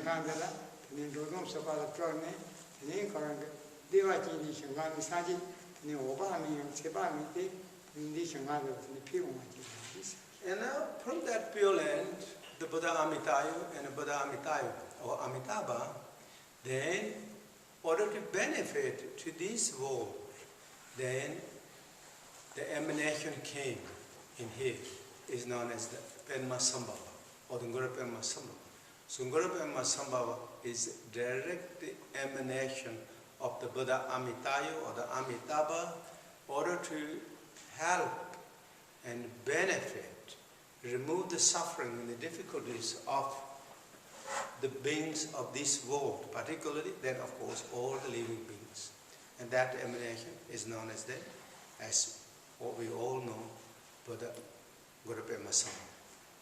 Kandala, and Rodon Sabala Trone, and Incorrect, Devaji, Shangani Saji, and Obami and Sebami, in the Shanghai, the Pure. And now, from that Pure Land, the Buddha Amitayu and the Buddha Amitayu, or Amitabha, then, in order to benefit to this world, then the emanation came in here, is known as the Padma Samye, or the Guru Padma Samye. So Guru Padma Samye is direct emanation of the Buddha Amitayu or the Amitabha, in order to help and benefit, remove the suffering and the difficulties of the beings of this world, particularly then of course all the living beings. And that emanation is known as what we all know, Buddha Guru Padma Samye.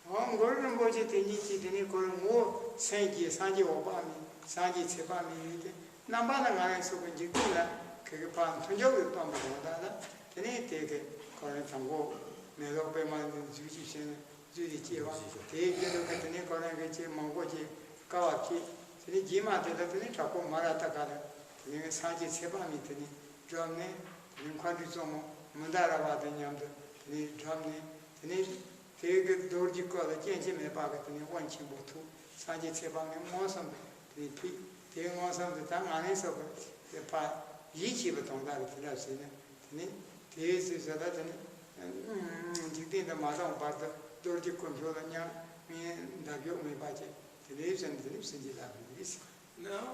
Guru Rinpoche Tenji Teni Koro Sanji Sanji Obami, Sanji Tsebami, Nambana Gana Sokunji Kula, Kakapan, Tunjawi Pamada, Teni take Koran Tango, Melo Pema, Zuchi, Zudi Chiva, take the Katani Koran Gachi, Mongoji, Kawaki, Teni Jima, the Teni Tapo Maratakara, Teni Sanji Tsebami, Teni, Drumne, Teni Quadrizomo, Mandara Vadanyam, Teni Drumne, Teni. Take Dorji call the Genji Mebagat and one chimbo two, Sanji Sebang and Mosam, the peak, taking Mosam the Tanganis of the part, Yichi Baton that in this is a Latin and did the Madame part of Dorji control and young me and Dago me budget, the lives and the lips in the lab. Now,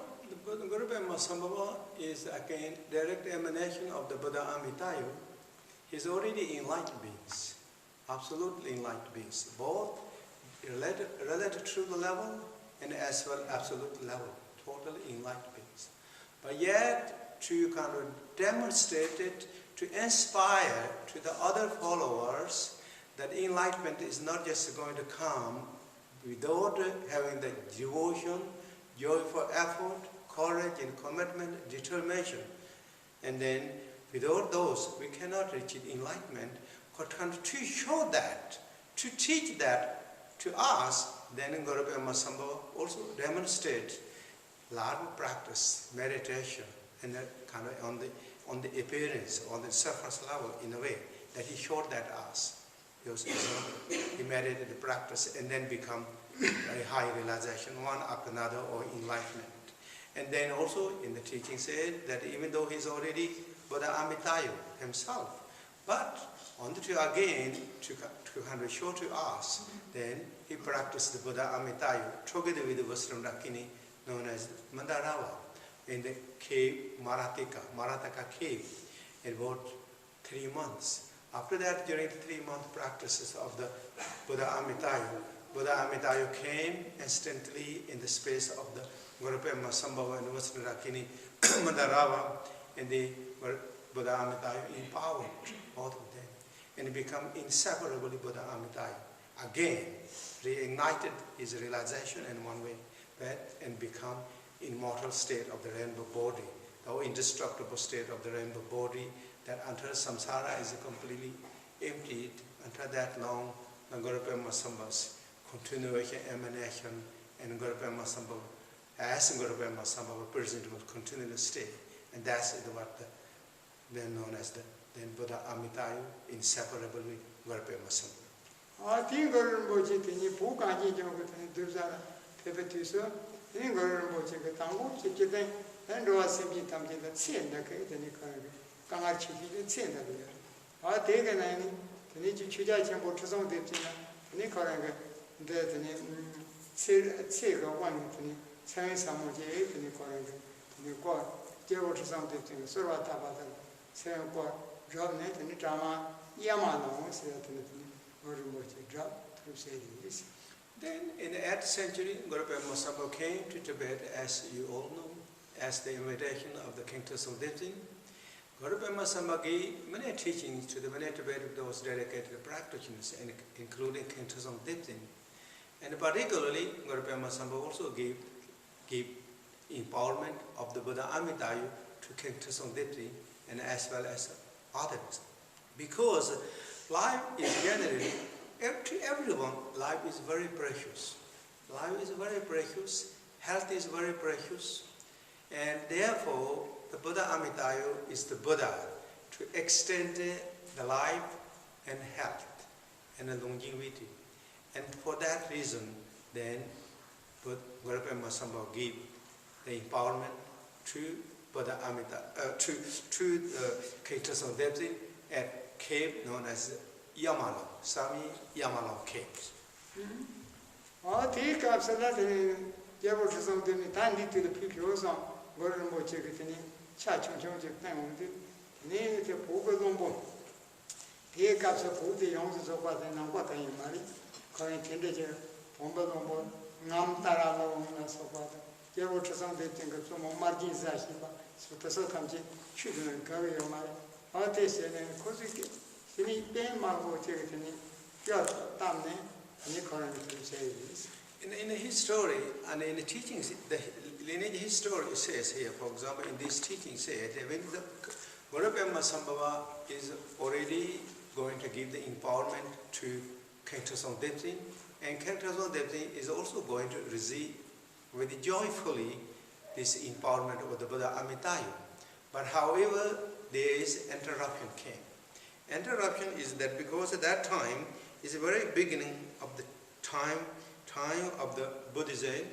the Guru Padma Samye is again direct emanation of the Buddha Amitayu. He's already enlightened beings. Absolutely enlightened beings, both related to the level and as well absolute level, totally enlightened beings. But yet, to kind of demonstrate it, to inspire to the other followers that enlightenment is not just going to come without having the devotion, joyful effort, courage and commitment, determination. And then without those, we cannot reach enlightenment. To show that, to teach that to us, then Guru Padma Samye also demonstrate lot of practice, meditation, and kind of on the appearance, on the surface level, in a way that he showed that us. He meditated the practice and then become very high realization, one after another, or enlightenment. And then also in the teaching said that even though he's already Buddha Amitayu himself, but on the again, to kind of show to us, then he practiced the Buddha Amitayu together with the Wisdom Dakini, known as Mandarawa, in the cave Marataka cave, in about 3 months. After that, during the 3-month practices of the Buddha Amitayu came instantly in the space of the Guru Padma Samye and Wisdom Dakini, Mandarawa, and the Buddha Amitayus empowered both of them, and become inseparably Buddha Amitayus. Again, reignited his realization in one way, and become immortal state of the rainbow body, the indestructible state of the rainbow body, that until samsara is completely emptied, until that long, the Guru Padma Samye's continuation, emanation, and Guru Padma Samye, as Guru Padma Samye present will continually stay, and that's what the then known as the Buddha Amitayu, inseparably Guru Padma Samye. I think Guru Rinpoche Teni Pukaji Jogo Teni Durzara Pepetiso, then Guru Rinpoche Tango, Chikitan, and Roa Simji Tamji that Sien, the Kaytani Kangachi, the Sien. I take an any, Tenichi Chuja Chambo Tuzon de Tina, Nikoranga, the Sega one, San Samoji, Nikoranga, Nikor, Jero Tuzon de Tina, Sura Tabata. Drop net and drama Yamano, drop to say this. Then in the 8th century, Guru Padma Samye came to Tibet, as you all know, as the invitation of the King Tsasum Lingpa. Guru Padma Samye gave many teachings to the many Tibetan those dedicated practitioners, including King Tsasum Lingpa. And particularly, Guru Padma Samye also gave empowerment of the Buddha Amitayu to King Tsasum Lingpa, and as well as others. Because life is generally, to everyone, life is very precious. Life is very precious, Health is very precious, and therefore the Buddha Amitayus is the Buddha to extend the life and health and the longevity. And for that reason, then Venerable Khenpo gave the empowerment to Buddha Amitayus, to Tsasum Lingpa at cave known as Yamalong, Samye Yamalong caves. Take up Salat, Jabo Tsasum Lingpa, Tandi to the people, Venerable Khenpo Chachung Japan, Name the Pogo. Take up the young Zopa and Nambaka in Mali, calling Tender, Pomba, Nam Taralo, Sopata, Jabo Tsasum Lingpa, some margins, so the Sotamji, children carry your money. All this and Kosiki, Sini, Ben Margo, Tigani, Jot, Tamne, and you call him to say this. In his story and in the teachings, the lineage history says here, for example, in this teaching says that when the Venerable Sambhava is already going to give the empowerment to Tsasum Lingpa, and Tsasum Lingpa is also going to receive very joyfully this empowerment of the Buddha Amitayus. But however, there is interruption came. Interruption is that because at that time is the very beginning of the time of the Buddhism,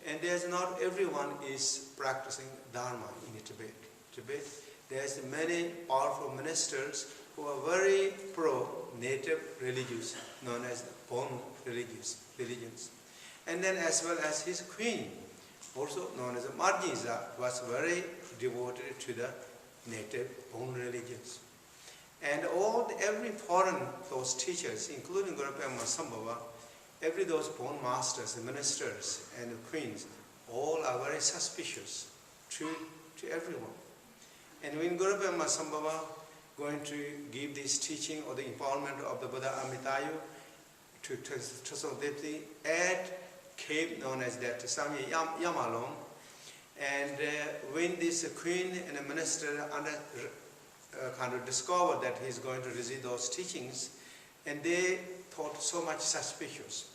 and there's not everyone is practicing Dharma in Tibet. There's many powerful ministers who are very pro-native religious, known as Bon religions. And then as well as his queen, also known as Margisa, was very devoted to the native Bon religions. And every foreign, those teachers, including Venerable Sambhava, every those Bon masters, ministers, and queens, all are very suspicious to everyone. And when Venerable Sambhava going to give this teaching or the empowerment of the Buddha Amitayus to Tsasum Lingpa at cave known as that Samye Yamalong, and when this queen and the minister kind of discovered that he's going to receive those teachings, and they thought so much suspicious,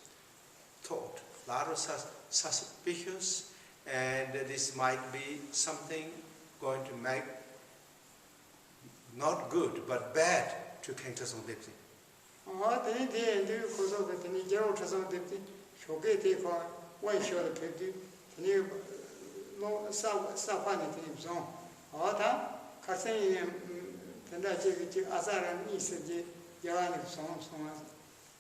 and this might be something going to make not good but bad to King Tsasum Lingpa. One shot of new Sapani zone. Ota, Cassin, Tendaji, Azar and East, Yaran songs,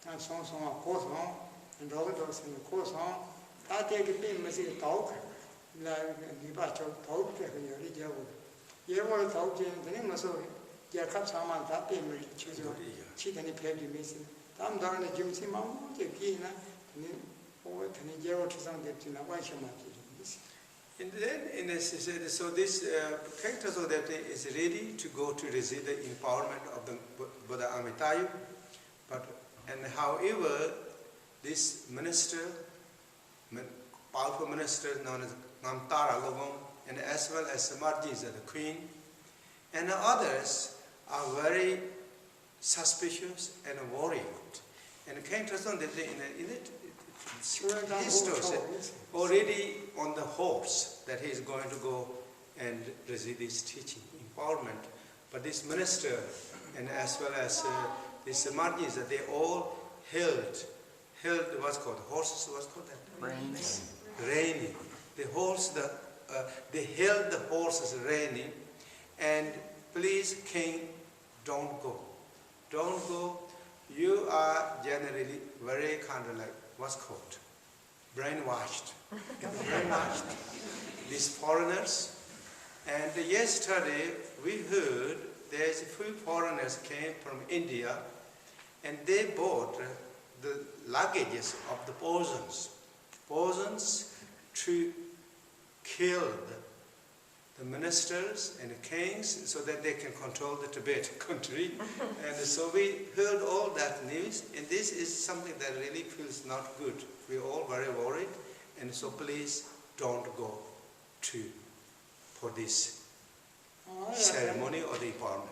and songs on a course home, and overdose in the course home. I take a pin, Mrs. Talk, like the batch of talk, you ever talk in the name of so, Yakap Saman, that pin, cheat any pay to miss it. I'm down the Jim Simon, Jakina, and then, so this King Tsasum Lingpa is ready to go to receive the empowerment of the Buddha Amitayus. However, this minister, powerful minister known as Namtara Logom, and as well as Samarjisa, the queen, and others are very suspicious and worried. And King Tsasum Lingpa in it history already on the horse that he is going to go and receive this teaching, empowerment. But this minister and as well as this Margins, they all held what's called horses. What's called that? Reining. They held the horses reining, and please, king, don't go. Don't go. You are generally very kind of like what's called brainwashed. These foreigners. And yesterday we heard there's a few foreigners came from India, and they bought the luggages of the poisons to kill the ministers and the kings so that they can control the Tibet country. And so we heard all that news, and this is something that really feels not good. We're all very worried, and so please don't go for this ceremony or the empowerment.